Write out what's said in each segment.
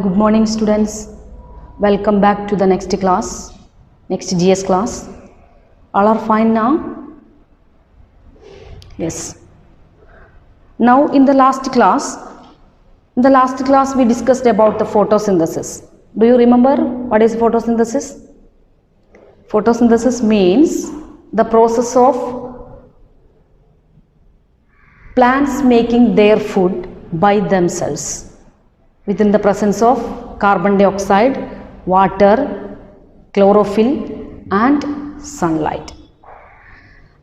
good morning students. Welcome back to the next class, next GS class. All are fine now? Yes. Now in the last class we discussed about the photosynthesis. Do you remember what is photosynthesis? Photosynthesis means the process of plants making their food by themselves within the presence of carbon dioxide, water, chlorophyll and sunlight.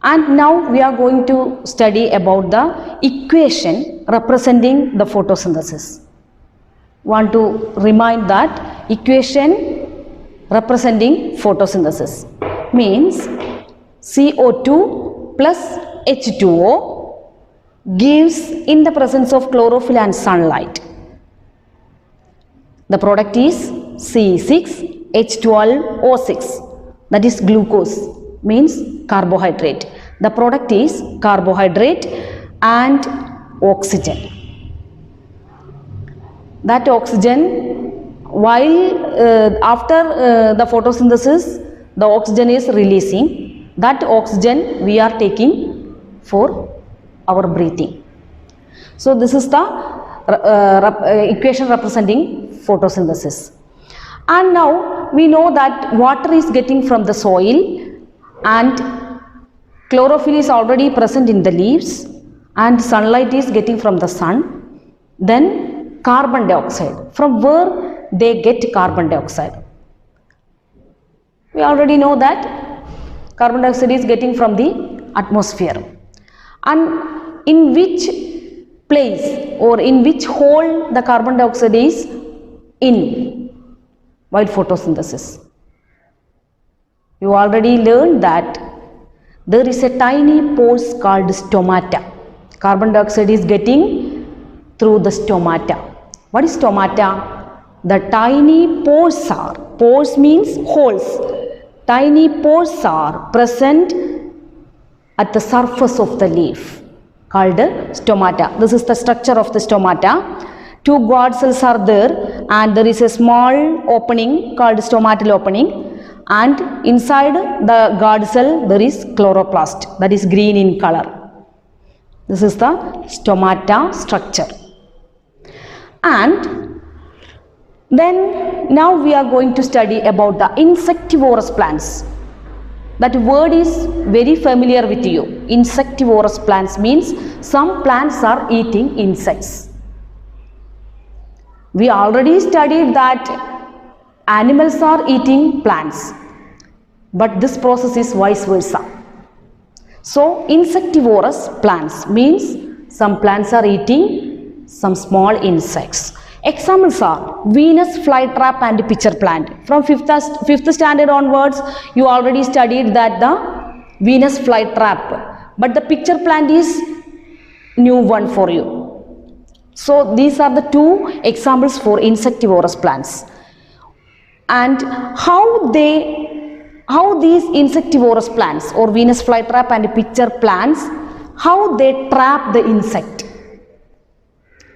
And now we are going to study about the equation representing the photosynthesis. Want to remind that equation representing photosynthesis means CO2 plus H2O gives in the presence of chlorophyll and sunlight. The product is C6H12O6, that is glucose, means carbohydrate. The product is carbohydrate and oxygen. That oxygen, while after the photosynthesis, the oxygen is releasing. That oxygen we are taking for our breathing. So this is the equation representing photosynthesis. And now we know that water is getting from the soil and chlorophyll is already present in the leaves and sunlight is getting from the sun. Then carbon dioxide. From where they get carbon dioxide? We already know that carbon dioxide is getting from the atmosphere. And in which place or in which hole the carbon dioxide is in while photosynthesis? You already learned that there is a tiny pores called stomata. Carbon dioxide is getting through the stomata. What is stomata? The tiny pores are, pores means holes, tiny pores are present at the surface of the leaf called stomata. This is the structure of the stomata. Two guard cells are there and there is a small opening called stomatal opening, and inside the guard cell there is chloroplast, that is green in color. This is the stomata structure. And then now we are going to study about the insectivorous plants. That word is very familiar with you. Insectivorous plants means some plants are eating insects. We already studied that animals are eating plants, but this process is vice versa. So insectivorous plants means some plants are eating some small insects. Examples are Venus flytrap and pitcher plant. From 5th standard onwards, you already studied that the Venus flytrap, but the pitcher plant is new one for you. So these are the two examples for insectivorous plants. And how these insectivorous plants or Venus flytrap and pitcher plants, how they trap the insect.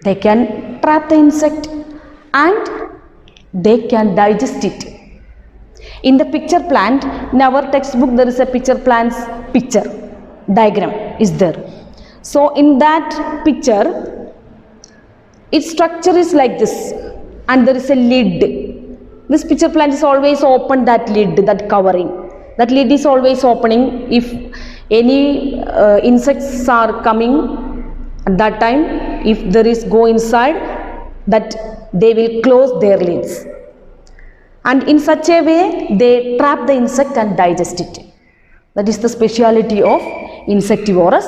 They can trap the insect and they can digest it. In the pitcher plant, in our textbook there is a pitcher plant's picture, diagram is there. So in that picture, its structure is like this and there is a lid. This pitcher plant is always open, that lid, that covering. That lid is always opening. If any insects are coming at that time, if there is go inside, that they will close their lids. And in such a way, they trap the insect and digest it. That is the speciality of insectivorous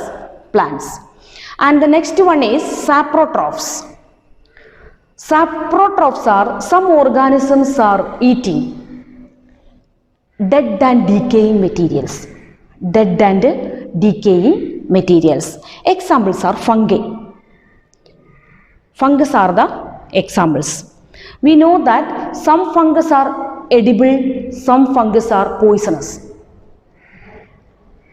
plants. And the next one is saprotrophs. Saprotrophs are some organisms are eating dead and decaying materials. Dead and decaying materials. Examples are fungi. Fungus are the examples. We know that some fungus are edible, some fungus are poisonous.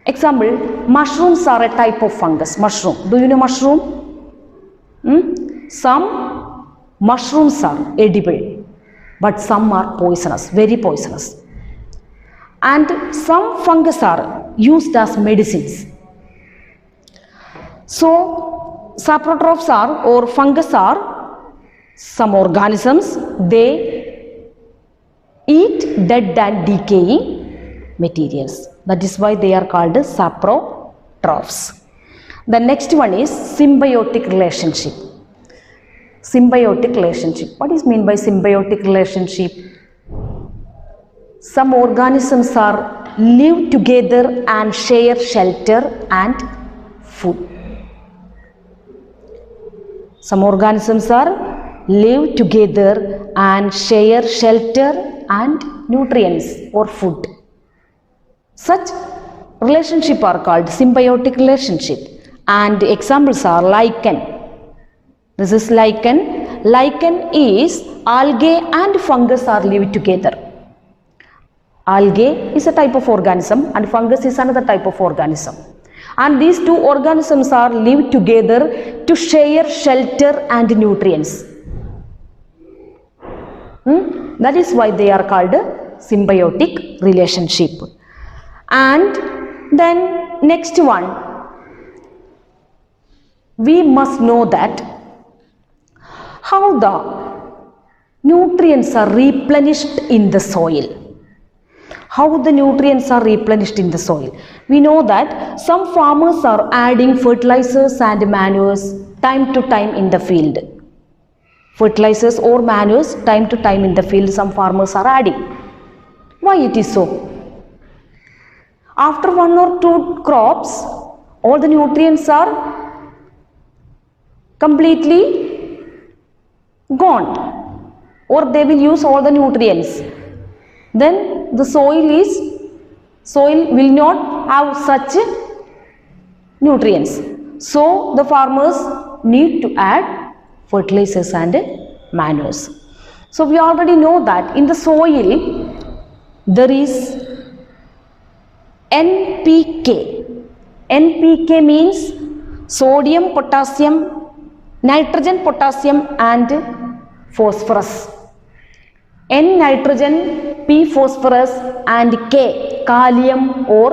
Example, mushrooms are a type of fungus. Mushroom. Do you know mushroom? Some Mushrooms are edible, but some are poisonous, very poisonous. And some fungus are used as medicines. So, saprotrophs are, or fungus are, some organisms, they eat dead and decaying materials. That is why they are called saprotrophs. The next one is symbiotic relationship. Symbiotic relationship. What is meant by symbiotic relationship? Some organisms are live together and share shelter and food. Some organisms are live together and share shelter and nutrients or food. Such relationship are called symbiotic relationship, and examples are lichen. This is lichen. Lichen is algae and fungus are live together. Algae is a type of organism and fungus is another type of organism. And these two organisms are live together to share shelter and nutrients. That is why they are called symbiotic relationship. And then next one, we must know that how the nutrients are replenished in the soil. How the nutrients are replenished in the soil. We know that some farmers are adding fertilizers and manures time to time in the field. Fertilizers or manures time to time in the field some farmers are adding. Why it is so? After one or two crops, all the nutrients are completely gone, or they will use all the nutrients. Then the soil will not have such nutrients. So the farmers need to add fertilizers and manures. So we already know that in the soil there is NPK. NPK means sodium, potassium, nitrogen, potassium and phosphorus. N nitrogen, P phosphorus and K kalium or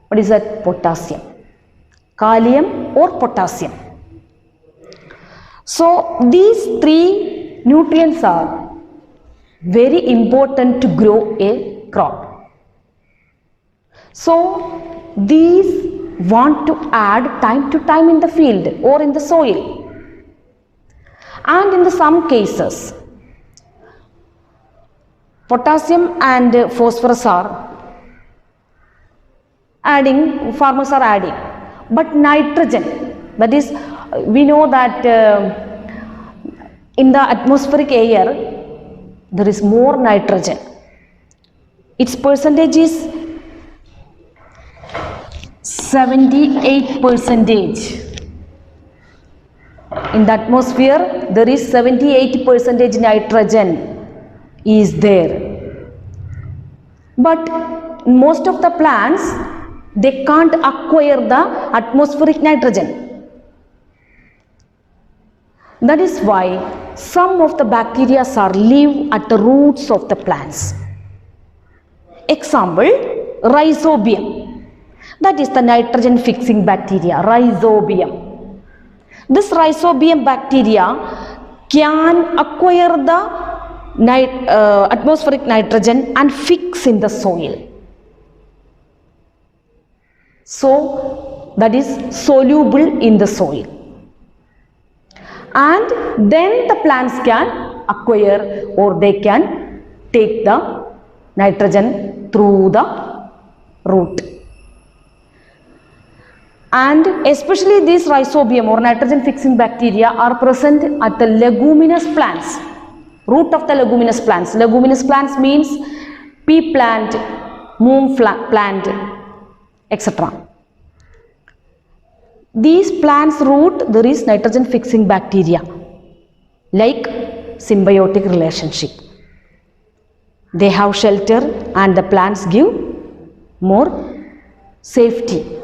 what is that? Potassium. Kalium or potassium. So these three nutrients are very important to grow a crop. So these want to add time to time in the field or in the soil. And in some cases, potassium and phosphorus are adding, farmers are adding. But nitrogen, that is, we know that in the atmospheric air, there is more nitrogen. Its percentage is 78%. In the atmosphere, there is 78% nitrogen is there. But most of the plants, they can't acquire the atmospheric nitrogen. That is why some of the bacteria are live at the roots of the plants. Example, rhizobium. That is the nitrogen fixing bacteria, rhizobium. This rhizobium bacteria can acquire the atmospheric nitrogen and fix in the soil. So that is soluble in the soil. And then the plants can acquire or they can take the nitrogen through the root. And especially these rhizobium or nitrogen fixing bacteria are present at the leguminous plants, root of the leguminous plants. Leguminous plants means pea plant, moong plant, etc. These plants root there is nitrogen fixing bacteria like symbiotic relationship. They have shelter and the plants give more safety.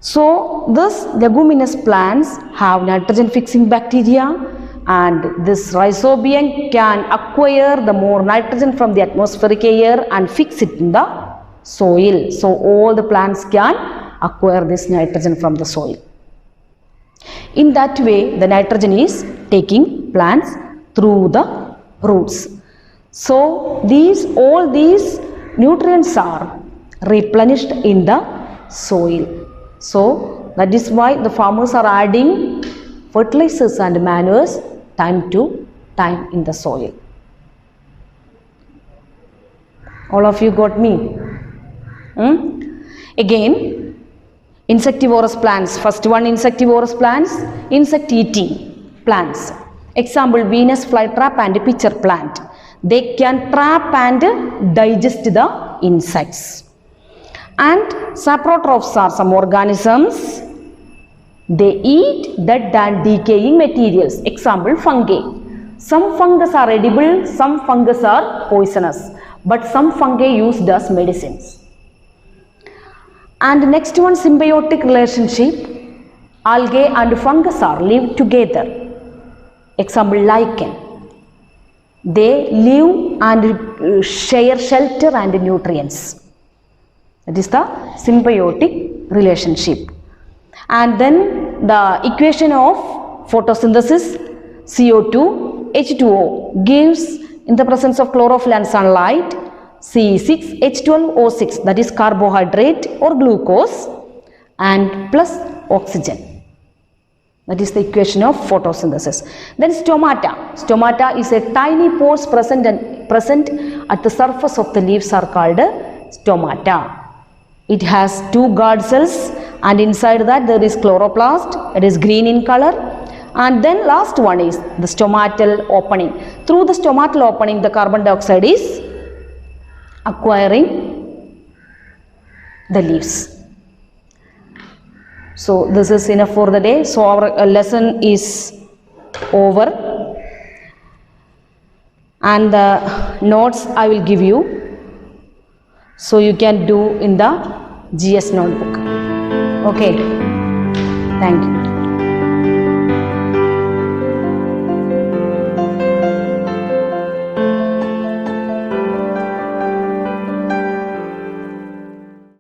So this leguminous plants have nitrogen fixing bacteria, and this rhizobium can acquire the more nitrogen from the atmospheric air and fix it in the soil. So all the plants can acquire this nitrogen from the soil. In that way, the nitrogen is taking plants through the roots. So all these nutrients are replenished in the soil. So that is why the farmers are adding fertilizers and manures time to time in the soil. All of you got me? Again, insectivorous plants. First one, insectivorous plants, insect eating plants. Example, Venus flytrap and pitcher plant. They can trap and digest the insects. And saprotrophs are some organisms. They eat dead and decaying materials. Example, fungi. Some fungus are edible, some fungus are poisonous, but some fungi used as medicines. And next one, symbiotic relationship. Algae and fungus are live together. Example, lichen. They live and share shelter and nutrients. That is the symbiotic relationship. And then the equation of photosynthesis, CO2, H2O gives, in the presence of chlorophyll and sunlight, C6H12O6, that is carbohydrate or glucose, and plus oxygen. That is the equation of photosynthesis. Then stomata. Stomata is a tiny pores present at the surface of the leaves are called stomata. It has two guard cells, and inside that there is chloroplast. It is green in color. And then last one is the stomatal opening. Through the stomatal opening, the carbon dioxide is acquiring the leaves. So this is enough for the day. So our lesson is over, and the notes I will give you, so you can do in the GS notebook. Okay, thank you.